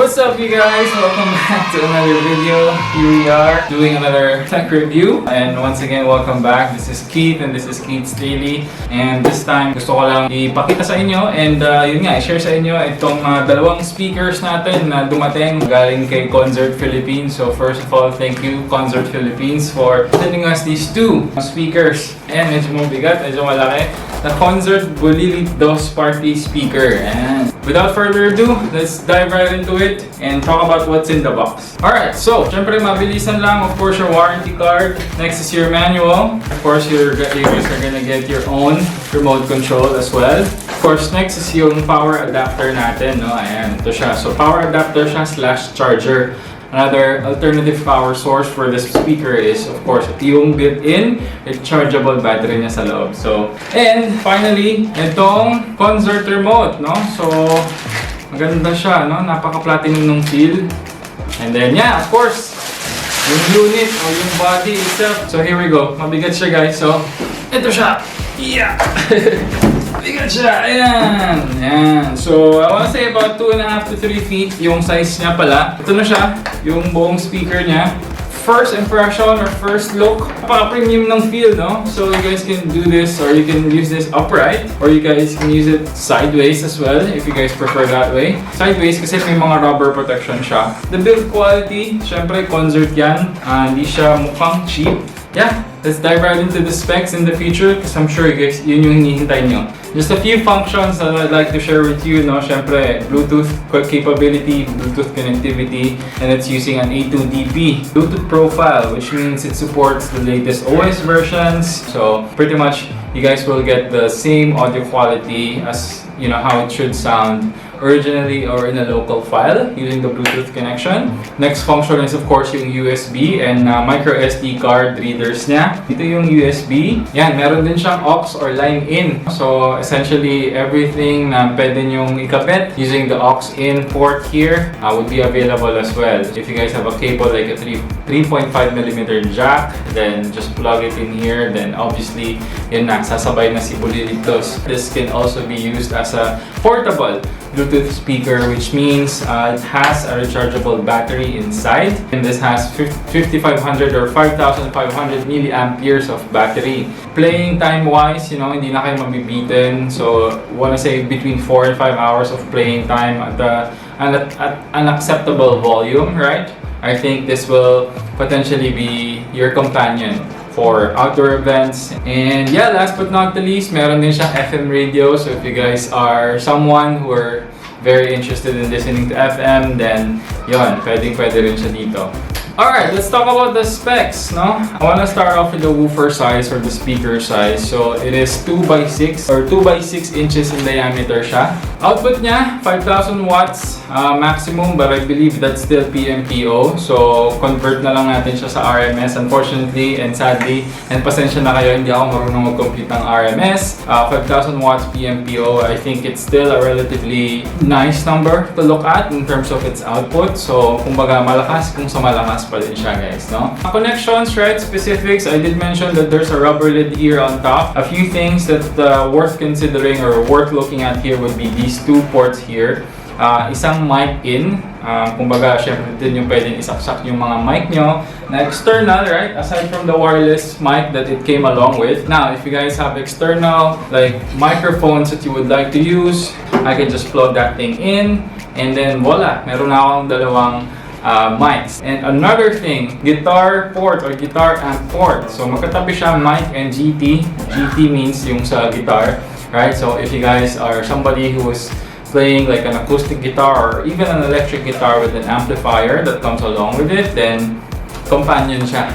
What's up, you guys? Welcome back to another video. Here we are doing another tech review, and once again, welcome back. This is Keith and this is Keith's Daily, and this time gusto ko lang ipakita sa inyo and yun nga, i-share sa inyo itong dalawang speakers natin na dumating galing kay KONZERT Philippines. So first of all, thank you KONZERT Philippines for sending us these two speakers. And medyo mabigat, medyo malaki. The KONZERT Bulilit DOS Party Speaker. And without further ado, let's dive right into it and talk about what's in the box. Alright, so syempre mabilisan lang. Of course, your warranty card. Next is your manual. Of course, you guys are gonna get your own remote control as well. Of course, next is yung power adapter natin, no? Ayan, ito siya. So power adapter siya / charger. Another alternative power source for this speaker is, of course, yung built-in rechargeable battery niya sa loob. So, and finally, itong KONZERT remote, no? So, maganda siya, no? Napaka-platinum nung feel. And then, yeah, of course, yung unit or yung body itself. So, here we go. Mabigat siya, guys. So, ito siya. Yeah! Bigat siya! Ayan! Ayan. So, I wanna say about 2.5 to 3 feet yung size niya pala. Ito na siya, yung buong speaker niya. First impression or first look, napaka-premium ng feel, no? So, you guys can do this or you can use this upright or you guys can use it sideways as well if you guys prefer that way. Sideways kasi may mga rubber protection siya. The build quality, syempre KONZERT yan. Hindi siya mukhang cheap. Yeah, let's dive right into the specs in the future because I'm sure you guys, yun yung hinihintay nyo. Just a few functions that I'd like to share with you, no? Syempre, Bluetooth capability, Bluetooth connectivity, and it's using an A2DP Bluetooth profile, which means it supports the latest OS versions. So, pretty much, you guys will get the same audio quality as, you know, how it should sound originally or in a local file using the Bluetooth connection. Next function is of course yung USB and micro SD card readers niya. Ito yung USB. Yan, meron din siyang aux or line in. So essentially everything na pwede nyong ikabit using the aux in port here would be available as well. If you guys have a cable like a 3.5mm jack, then just plug it in here. Then obviously, yun na, sasabay na si Bulilit DOS. This can also be used as a portable Bluetooth speaker, which means it has a rechargeable battery inside, and this has 5500 or 5500 milliamperes of battery. Playing time wise, you know, hindi na kayo mabibitin. So, wanna say between 4 and 5 hours of playing time at an acceptable volume, right? I think this will potentially be your companion for outdoor events. And yeah, last but not the least, meron din siyang FM radio. So if you guys are someone who are very interested in listening to FM, then yun, pwede rin siya dito. Alright, let's talk about the specs, no? I wanna start off with the woofer size or the speaker size. So it is 2x6 or 2x6 inches in diameter siya. Output niya, 5,000 watts maximum, but I believe that's still PMPO. So convert na lang natin siya sa RMS, unfortunately and sadly. And pasensya na kayo, hindi ako marunong mag-compute ng RMS. 5,000 watts PMPO, I think it's still a relatively nice number to look at in terms of its output. So kumbaga malakas kung sa malakas pa din siya, guys, no? Connections, right? Specifics, I did mention that there's a rubber lid here on top. A few things that worth considering or worth looking at here would be these two ports here. Isang mic in, kumbaga syempre din yung pwedeng isaksak yung mga mic nyo na external, right? Aside from the wireless mic that it came along with. Now, if you guys have external like microphones that you would like to use, I can just plug that thing in and then voila, meron na akong dalawang mics. And another thing, guitar port or guitar amp port. So magkatabi siya, mic and GT. GT means yung sa guitar, right? So if you guys are somebody who is playing like an acoustic guitar or even an electric guitar with an amplifier that comes along with it, then companion siya.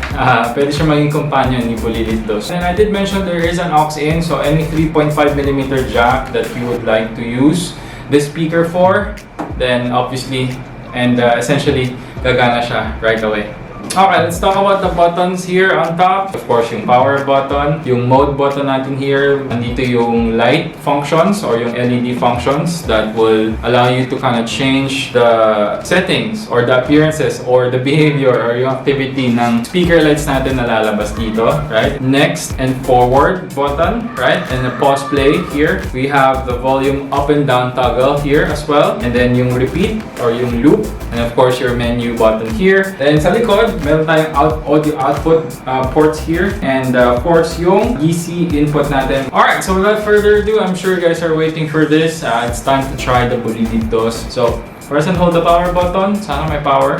Pwede siya maging companion ni Bulilit DOS. And I did mention there is an aux in, so any 3.5mm jack that you would like to use this speaker for, then obviously and essentially gagana siya right away. Okay, let's talk about the buttons here on top. Of course, yung power button, yung mode button natin here. Nandito yung light functions or yung LED functions that will allow you to kind of change the settings or the appearances or the behavior or yung activity ng speaker lights natin na lalabas dito, right? Next and forward button, right? And the pause play here. We have the volume up and down toggle here as well. And then yung repeat or yung loop. And of course, your menu button here. Then sa likod, meron tayong audio output ports here. And of course, yung DC input natin. Alright, so without further ado, I'm sure you guys are waiting for this. It's time to try the Bulilit DOS. So, press and hold the power button. Sana may power.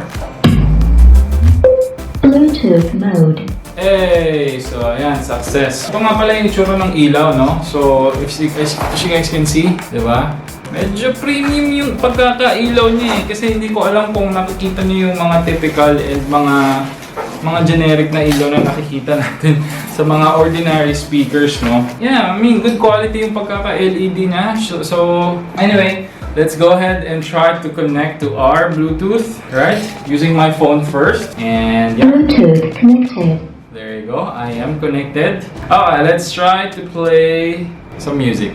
Bluetooth mode. Hey! So, ayan, success. Ito nga pala yung itsura ng ilaw, no? So, as you guys can see, di ba? Medyo premium yung pagkakailaw niya eh. Kasi hindi ko alam kung nakikita niyo yung mga typical and mga generic na ilaw na nakikita natin sa mga ordinary speakers, no? Yeah, I mean, good quality yung pagkaka-LED niya. So, anyway, let's go ahead and try to connect to our Bluetooth, right? Using my phone first. And yeah. Bluetooth connected. There you go. I am connected. Alright, let's try to play some music.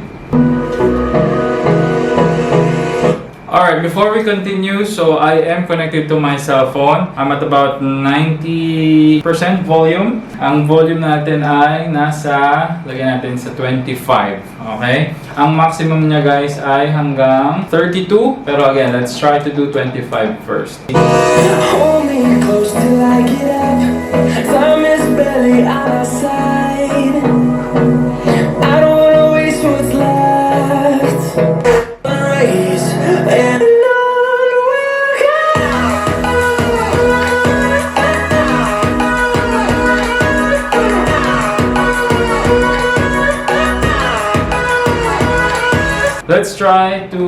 Alright, before we continue, so I am connected to my cell phone. I'm at about 90% volume. Ang volume natin ay nasa, lagyan natin sa 25. Okay? Ang maximum niya guys ay hanggang 32. Pero again, let's try to do 25 first. Hold me close till I get up. Time is barely on our side. I don't wanna waste what's left. Race and on we'll go. Let's try to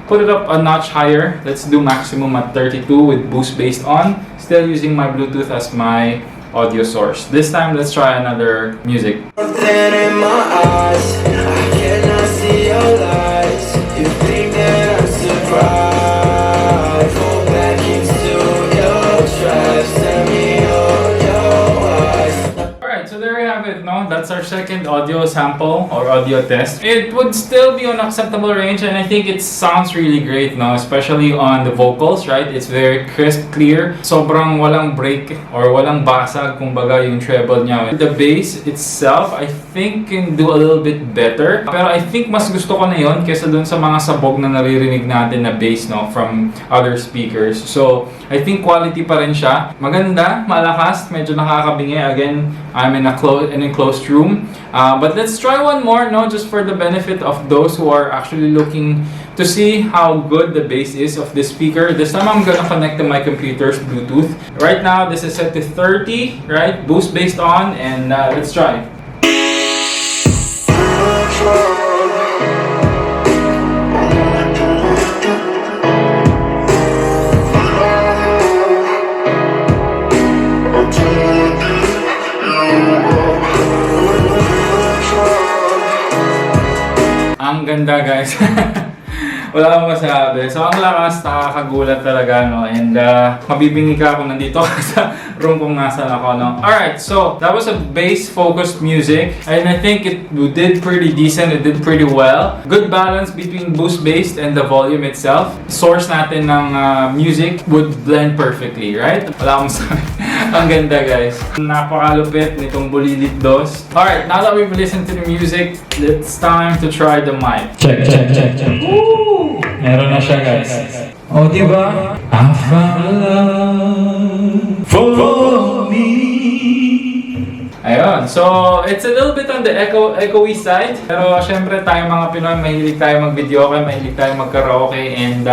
put it up a notch higher. Let's do maximum at 32 with boost based on. Still using my Bluetooth as my audio source. This time, let's try another music. Something in my eyes, I cannot see your lies. You think that I'm surprised? Fall back into your traps. Tell me all your eyes. Alright, so there you have it, no? That's our second audio sample or audio test. It would still be on acceptable range and I think it sounds really great, no? Especially on the vocals, right? It's very crisp, clear. Sobrang walang break or walang basag, kumbaga yung treble niya. The bass itself, I think can do a little bit better. Pero I think mas gusto ko na yun kesa dun sa mga sabog na naririnig natin na bass, no? From other speakers. So, I think quality pa rin siya. Maganda, malakas, medyo nakakabingi. Again, I'm in an enclosed room. But let's try one more, no? Just for the benefit of those who are actually looking to see how good the bass is of this speaker. This time I'm gonna connect to my computer's Bluetooth. Right now, this is set to 30, right? Boost based on, and let's try. Ang ganda guys. Wala akong masabi. So ang lakas, nakakagulat talaga, no? And mabibingi ka kung nandito ka sa room kung nasan ako, no? Alright, so that was a bass-focused music. And I think it did pretty decent. It did pretty well. Good balance between boost-based and the volume itself. Source natin ng music would blend perfectly, right? Wala akong masabi. Ang ganda guys. Napakalupit nitong Bulilit DOS. Alright, now that we've listened to the music, it's time to try the mic. Check. Woo! Meron na siya guys. O diba? I found love for me. Ayun. So, it's a little bit on the echoey side. Pero syempre tayo mga Pinoy, mahilig tayo mag-video okay, mahilig tayo mag-karaoke, and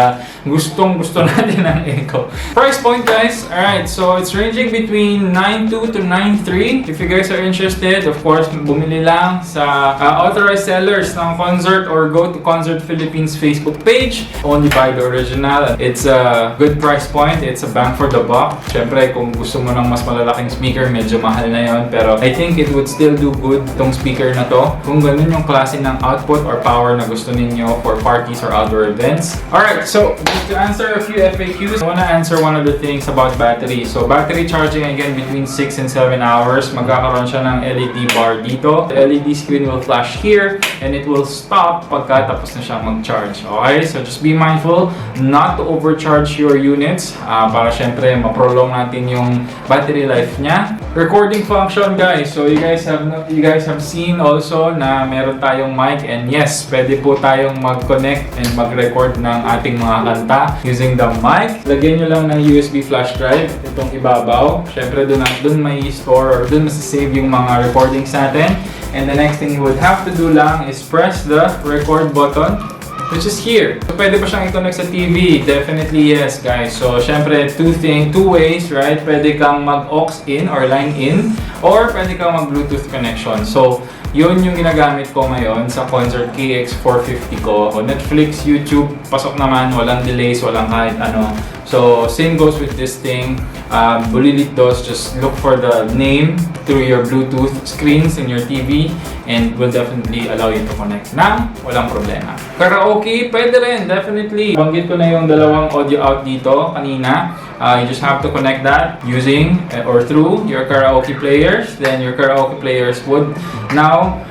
gustong-gusto natin ang echo. Price point guys, alright, so it's ranging between 9.2 to 9.3. If you guys are interested, of course, bumili lang sa authorized sellers ng Konzert or go to Konzert Philippines Facebook page. Only buy the original. It's a good price point. It's a bang for the buck. Syempre, kung gusto mo ng mas malalaking speaker, medyo mahal na yon. Pero I think it would still do good tong speaker na to kung ganun yung klase ng output or power na gusto ninyo for parties or outdoor events. Alright, so just to answer a few FAQs, I wanna answer one of the things about battery. So battery charging again between 6 and 7 hours. Magkakaroon siya ng LED bar dito. The LED screen will flash here and it will stop pagka tapos na siyang mag-charge. Okay, so just be mindful not to overcharge your units para syempre ma-prolong natin yung battery life niya. Recording function guys, so you guys have seen also na meron tayong mic, and yes, pwede po tayong mag-connect and mag-record ng ating mga kanta using the mic. Lagyan nyo lang ng USB flash drive itong ibabaw. Syempre dun may store or dun masasave yung mga recordings natin. And the next thing you would have to do lang is press the record button, which is here. So, pwede pa siyang i-connect sa TV? Definitely yes, guys. So, syempre, two ways, right? Pwede kang mag-aux in or line in, or pwede kang mag-Bluetooth connection. So, yun yung ginagamit ko ngayon sa KONZERT KX450 ko. O Netflix, YouTube, pasok naman, walang delays, walang kahit ano. So, same goes with this thing. Bulilit DOS, just look for the name through your Bluetooth screens in your TV and will definitely allow you to connect nang walang problema. Karaoke, pwede rin, definitely. Banggit ko na yung dalawang audio out dito kanina. You just have to connect that using or through your karaoke players. Then your karaoke players would now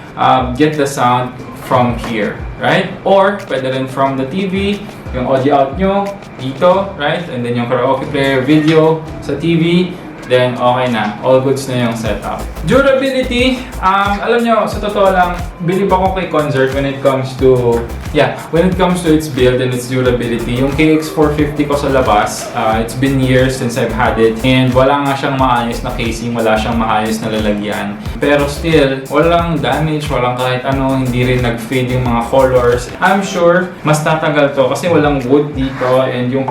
get the sound from here, right? Or pwede rin from the TV, yung audio out nyo dito, right? And then yung karaoke player video sa TV, then okay na. All goods na yung setup. Durability, alam nyo, sa totoo lang, believe ako kay KONZERT when it comes to its build and its durability. Yung KX450 ko sa labas, it's been years since I've had it, and wala nga siyang maayos na casing, wala siyang maayos na lalagyan. Pero still, walang damage, walang kahit ano, hindi rin nag-fade yung mga colors. I'm sure, mas tatagal to kasi walang wood dito, and yung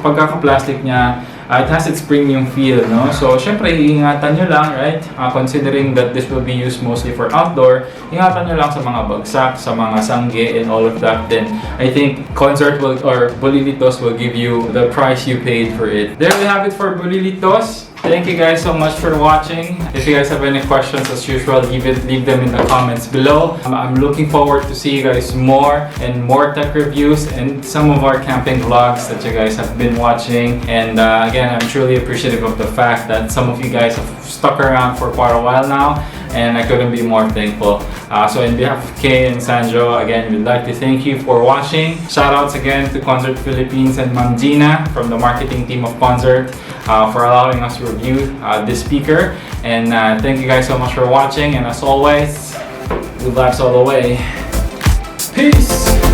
pagkaka-plastic niya, it has its premium feel, no? So, syempre, iingatan nyo lang, right? Considering that this will be used mostly for outdoor, ingatan nyo lang sa mga bagsak, sa mga sangge, and all of that. Then, I think KONZERT or Bulilit DOS will give you the price you paid for it. There we have it for Bulilit DOS. Thank you guys so much for watching. If you guys have any questions, as usual, leave them in the comments below. I'm looking forward to see you guys more and more tech reviews and some of our camping vlogs that you guys have been watching. And again, I'm truly appreciative of the fact that some of you guys have stuck around for quite a while now, and I couldn't be more thankful. So in behalf of Kay and Sanjo, again, we'd like to thank you for watching. Shoutouts again to KONZERT Philippines and Ma'am Gina from the marketing team of KONZERT for allowing us to review this speaker. And thank you guys so much for watching, and as always, good vibes all the way. Peace!